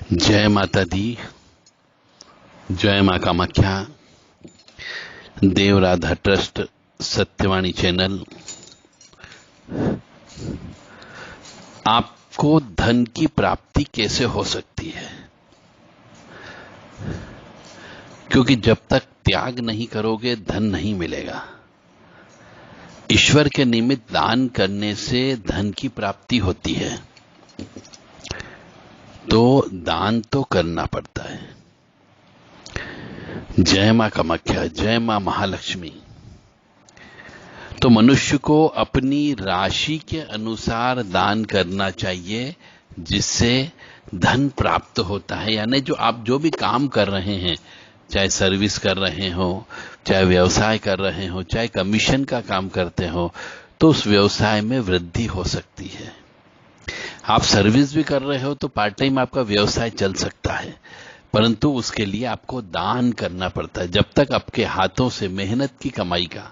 जय माता दी, जय मां कामाख्या। देव राधा ट्रस्ट सत्यवाणी चैनल आपको धन की प्राप्ति कैसे हो सकती है, क्योंकि जब तक त्याग नहीं करोगे धन नहीं मिलेगा। ईश्वर के निमित्त दान करने से धन की प्राप्ति होती है, तो दान तो करना पड़ता है। जय मां कामाख्या, जय मां महालक्ष्मी। तो मनुष्य को अपनी राशि के अनुसार दान करना चाहिए, जिससे धन प्राप्त होता है। यानी आप जो भी काम कर रहे हैं, चाहे सर्विस कर रहे हो, चाहे व्यवसाय कर रहे हो, चाहे कमीशन का काम करते हो, तो उस व्यवसाय में वृद्धि हो सकती है। आप सर्विस भी कर रहे हो तो पार्ट टाइम आपका व्यवसाय चल सकता है, परंतु उसके लिए आपको दान करना पड़ता है। जब तक आपके हाथों से मेहनत की कमाई का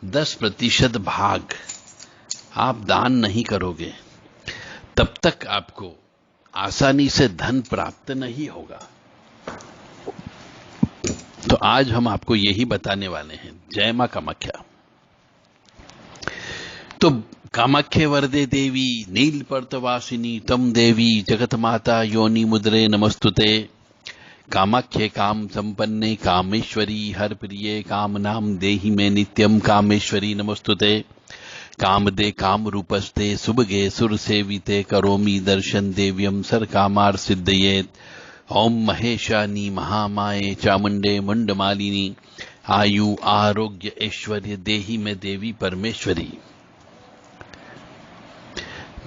10% भाग आप दान नहीं करोगे, तब तक आपको आसानी से धन प्राप्त नहीं होगा। तो आज हम आपको यही बताने वाले हैं। जय मां कामाख्या। तो कामाख्ये वरदे देवी नीलपर्तवासिनी तम देवी जगत माता योनि मुद्रे नमस्तुते। कामाख्ये काम संपन्ने कामेश्वरी हर प्रिये काम नाम देहि में नित्यम कामेश्वरी नमस्तुते। कामदे काम रूपस्ते सुभगे सुर सेविते करोमि दर्शन देव्यम सर कामार सिद्धयेत। ओम महेशानी महामाये चामुंडे मुंडमालिनी आयु आरोग्य ऐश्वर्य देहि में देवी परमेश्वरी।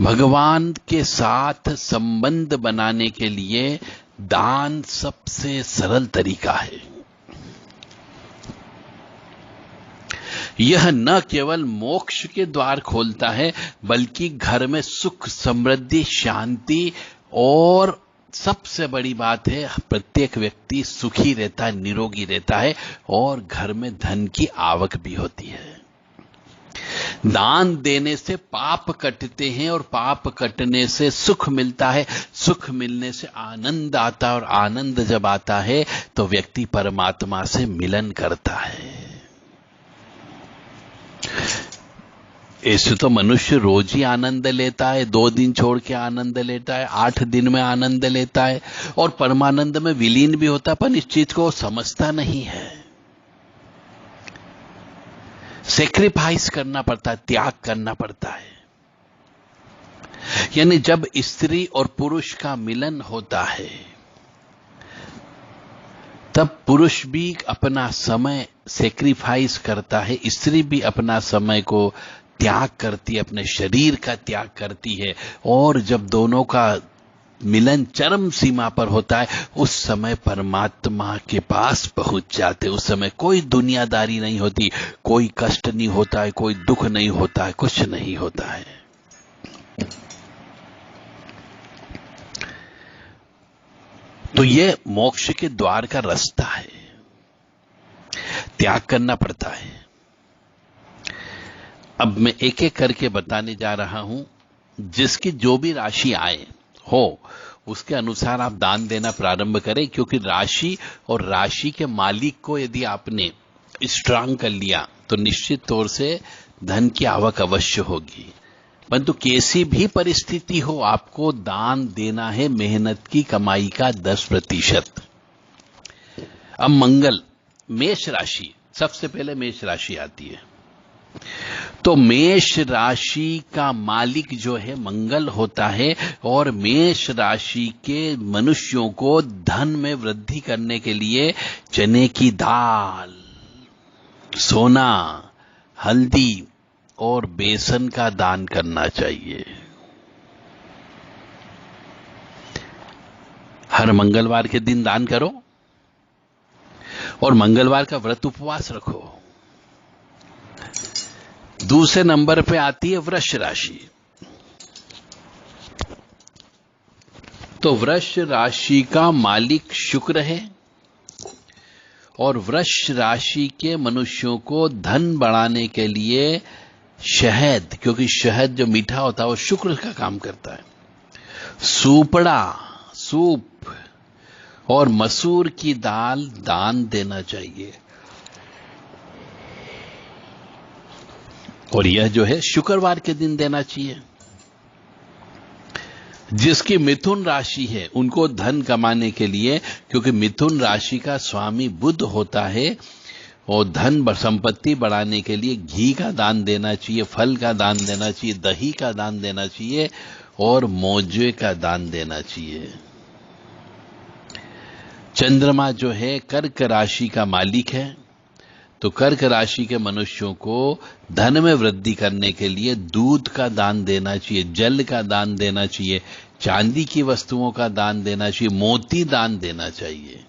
भगवान के साथ संबंध बनाने के लिए दान सबसे सरल तरीका है। यह न केवल मोक्ष के द्वार खोलता है, बल्कि घर में सुख समृद्धि शांति और सबसे बड़ी बात है, प्रत्येक व्यक्ति सुखी रहता है, निरोगी रहता है और घर में धन की आवक भी होती है। दान देने से पाप कटते हैं और पाप कटने से सुख मिलता है। सुख मिलने से आनंद आता है और आनंद जब आता है तो व्यक्ति परमात्मा से मिलन करता है। ऐसे तो मनुष्य रोज ही आनंद लेता है, 2 दिन छोड़ के आनंद लेता है, 8 दिन में आनंद लेता है और परमानंद में विलीन भी होता है, पर इस चीज को समझता नहीं है। सेक्रीफाइस करना पड़ता है, त्याग करना पड़ता है। यानी जब स्त्री और पुरुष का मिलन होता है, तब पुरुष भी अपना समय सेक्रीफाइस करता है, स्त्री भी अपना समय को त्याग करती है, अपने शरीर का त्याग करती है। और जब दोनों का मिलन चरम सीमा पर होता है, उस समय परमात्मा के पास पहुंच जाते। उस समय कोई दुनियादारी नहीं होती, कोई कष्ट नहीं होता है, कोई दुख नहीं होता है, कुछ नहीं होता है। तो ये मोक्ष के द्वार का रास्ता है। त्याग करना पड़ता है। अब मैं एक एक करके बताने जा रहा हूं। जिसकी जो भी राशि आए हो, उसके अनुसार आप दान देना प्रारंभ करें, क्योंकि राशि और राशि के मालिक को यदि आपने स्ट्रांग कर लिया तो निश्चित तौर से धन की आवक अवश्य होगी। परंतु कैसी भी परिस्थिति हो, आपको दान देना है मेहनत की कमाई का 10%। अब मंगल, मेष राशि, सबसे पहले मेष राशि आती है। तो मेष राशि का मालिक जो है मंगल होता है, और मेष राशि के मनुष्यों को धन में वृद्धि करने के लिए चने की दाल, सोना, हल्दी और बेसन का दान करना चाहिए। हर मंगलवार के दिन दान करो और मंगलवार का व्रत उपवास रखो। दूसरे नंबर पे आती है वृष राशि। तो वृष राशि का मालिक शुक्र है, और वृष राशि के मनुष्यों को धन बढ़ाने के लिए शहद, क्योंकि शहद जो मीठा होता है वो शुक्र का काम करता है, सूपड़ा, सूप और मसूर की दाल दान देना चाहिए। और यह जो है शुक्रवार के दिन देना चाहिए। जिसकी मिथुन राशि है उनको धन कमाने के लिए, क्योंकि मिथुन राशि का स्वामी बुध होता है, और धन संपत्ति बढ़ाने के लिए घी का दान देना चाहिए, फल का दान देना चाहिए, दही का दान देना चाहिए और मोजे का दान देना चाहिए। चंद्रमा जो है कर्क राशि का मालिक है, तो कर्क राशि के मनुष्यों को धन में वृद्धि करने के लिए दूध का दान देना चाहिए, जल का दान देना चाहिए, चांदी की वस्तुओं का दान देना चाहिए, मोती दान देना चाहिए।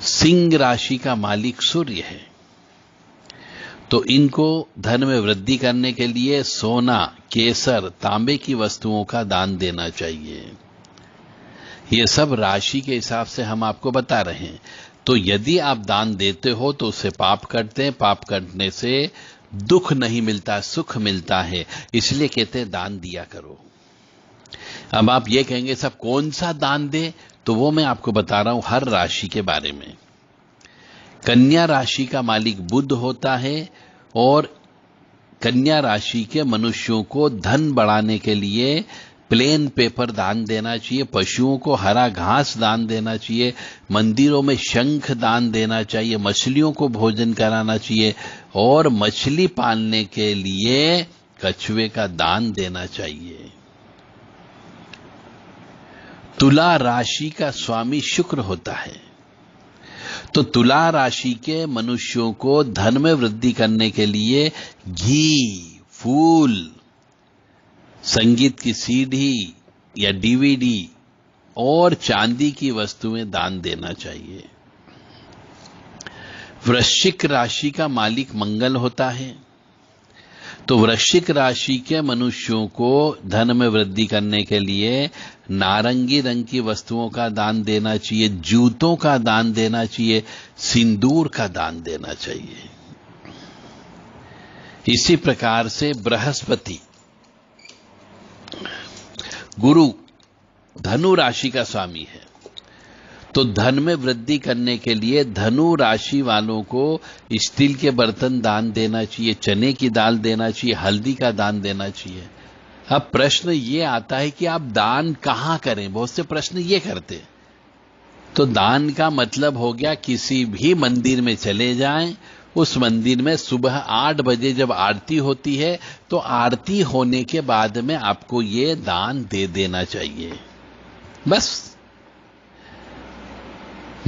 सिंह राशि का मालिक सूर्य है, तो इनको धन में वृद्धि करने के लिए सोना, केसर, तांबे की वस्तुओं का दान देना चाहिए। ये सब राशि के हिसाब से हम आपको बता रहे हैं। तो यदि आप दान देते हो तो उससे पाप कटते हैं, पाप कटने से दुख नहीं मिलता, सुख मिलता है, इसलिए कहते हैं दान दिया करो। अब आप ये कहेंगे सब कौन सा दान दे, तो वो मैं आपको बता रहा हूं हर राशि के बारे में। कन्या राशि का मालिक बुध होता है, और कन्या राशि के मनुष्यों को धन बढ़ाने के लिए प्लेन पेपर दान देना चाहिए, पशुओं को हरा घास दान देना चाहिए, मंदिरों में शंख दान देना चाहिए, मछलियों को भोजन कराना चाहिए, और मछली पालने के लिए कछुए का दान देना चाहिए। तुला राशि का स्वामी शुक्र होता है, तो तुला राशि के मनुष्यों को धन में वृद्धि करने के लिए घी, फूल, संगीत की सीडी या डीवीडी और चांदी की वस्तुएं दान देना चाहिए। वृश्चिक राशि का मालिक मंगल होता है, तो वृश्चिक राशि के मनुष्यों को धन में वृद्धि करने के लिए नारंगी रंग की वस्तुओं का दान देना चाहिए, जूतों का दान देना चाहिए, सिंदूर का दान देना चाहिए। इसी प्रकार से बृहस्पति गुरु धनु राशि का स्वामी है, तो धन में वृद्धि करने के लिए धनु राशि वालों को स्टील के बर्तन दान देना चाहिए, चने की दाल देना चाहिए, हल्दी का दान देना चाहिए। अब प्रश्न ये आता है कि आप दान कहां करें, बहुत से प्रश्न ये करते। तो दान का मतलब हो गया किसी भी मंदिर में चले जाएं, उस मंदिर में सुबह 8 बजे जब आरती होती है तो आरती होने के बाद में आपको ये दान दे देना चाहिए, बस।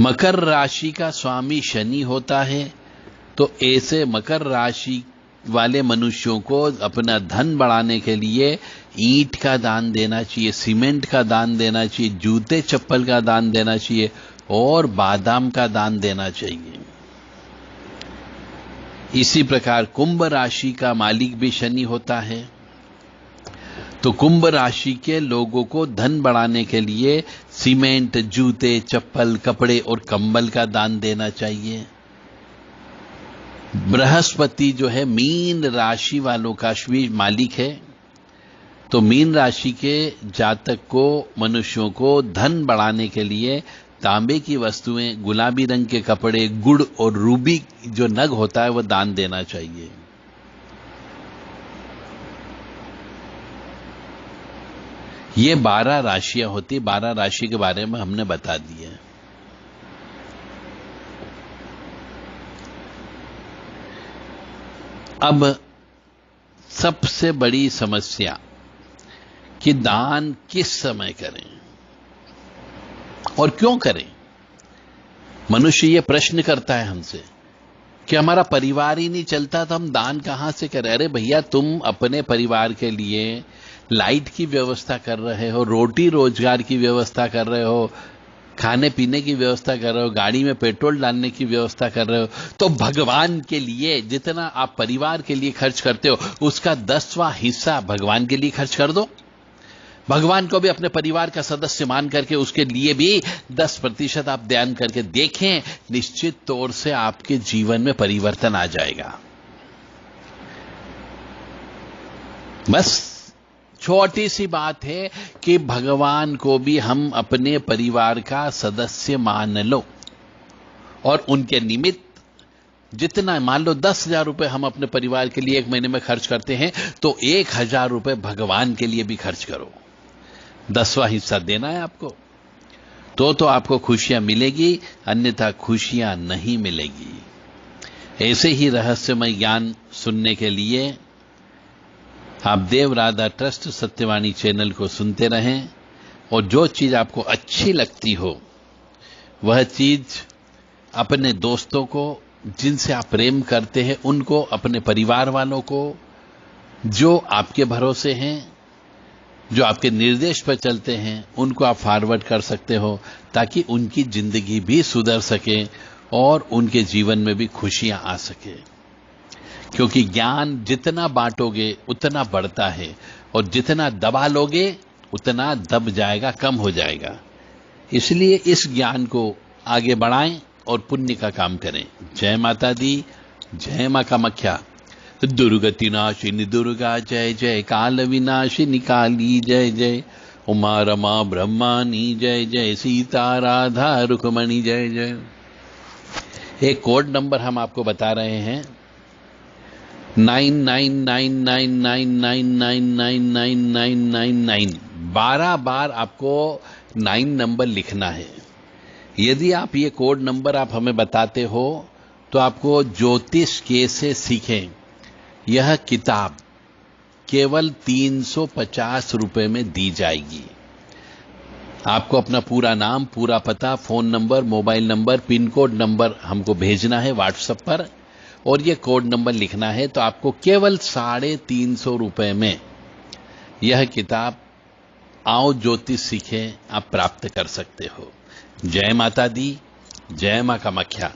मकर राशि का स्वामी शनि होता है, तो ऐसे मकर राशि वाले मनुष्यों को अपना धन बढ़ाने के लिए ईंट का दान देना चाहिए, सीमेंट का दान देना चाहिए, जूते चप्पल का दान देना चाहिए और बादाम का दान देना चाहिए। इसी प्रकार कुंभ राशि का मालिक भी शनि होता है, तो कुंभ राशि के लोगों को धन बढ़ाने के लिए सीमेंट, जूते, चप्पल, कपड़े और कंबल का दान देना चाहिए। बृहस्पति जो है मीन राशि वालों का मालिक है, तो मीन राशि के जातक को, मनुष्यों को धन बढ़ाने के लिए तांबे की वस्तुएं, गुलाबी रंग के कपड़े, गुड़ और रूबी जो नग होता है वह दान देना चाहिए। ये 12 राशियां होती, 12 राशि के बारे में हमने बता दिया। अब सबसे बड़ी समस्या कि दान किस समय करें और क्यों करें। मनुष्य ये प्रश्न करता है हमसे कि हमारा परिवार ही नहीं चलता तो हम दान कहां से करें। अरे भैया, तुम अपने परिवार के लिए लाइट की व्यवस्था कर रहे हो, रोटी रोजगार की व्यवस्था कर रहे हो, खाने पीने की व्यवस्था कर रहे हो, गाड़ी में पेट्रोल डालने की व्यवस्था कर रहे हो, तो भगवान के लिए जितना आप परिवार के लिए खर्च करते हो उसका 10वां हिस्सा भगवान के लिए खर्च कर दो। भगवान को भी अपने परिवार का सदस्य मान करके उसके लिए भी 10% आप दान करके देखें, निश्चित तौर से आपके जीवन में परिवर्तन आ जाएगा। बस छोटी सी बात है कि भगवान को भी हम अपने परिवार का सदस्य मान लो और उनके निमित्त जितना, मान लो 10,000 रुपए हम अपने परिवार के लिए एक महीने में खर्च करते हैं, तो 1,000 रुपए भगवान के लिए भी खर्च करो। 10वां हिस्सा देना है आपको, तो आपको खुशियां मिलेगी, अन्यथा खुशियां नहीं मिलेगी। ऐसे ही रहस्यमय ज्ञान सुनने के लिए आप देव राधा ट्रस्ट सत्यवाणी चैनल को सुनते रहें, और जो चीज आपको अच्छी लगती हो वह चीज अपने दोस्तों को, जिनसे आप प्रेम करते हैं उनको, अपने परिवार वालों को, जो आपके भरोसे हैं, जो आपके निर्देश पर चलते हैं, उनको आप फॉरवर्ड कर सकते हो, ताकि उनकी जिंदगी भी सुधर सके और उनके जीवन में भी खुशियां आ सके। क्योंकि ज्ञान जितना बांटोगे उतना बढ़ता है, और जितना दबा लोगे उतना दब जाएगा, कम हो जाएगा। इसलिए इस ज्ञान को आगे बढ़ाएं और पुण्य का काम करें। जय माता दी, जय मां कामाख्या। दुर्गति नाशिनी दुर्गा जय जय, काल विनाशिनी काली जय जय, उमा रमा ब्रह्मानी जय जय, सीता राधा रुक्मणी जय जय। एक कोड नंबर हम आपको बता रहे हैं, 999999999999। 12 बार आपको 9 नंबर लिखना है। यदि आप ये कोड नंबर आप हमें बताते हो तो आपको ज्योतिष कैसे सीखें यह किताब केवल 350 रुपए में दी जाएगी। आपको अपना पूरा नाम, पूरा पता, phone number, mobile number, pin code number हमको भेजना है व्हाट्सएप पर, और ये कोड नंबर लिखना है। तो आपको केवल 350 रुपए में यह किताब आओ ज्योतिष सीखें आप प्राप्त कर सकते हो। जय माता दी, जय मां कामाख्या।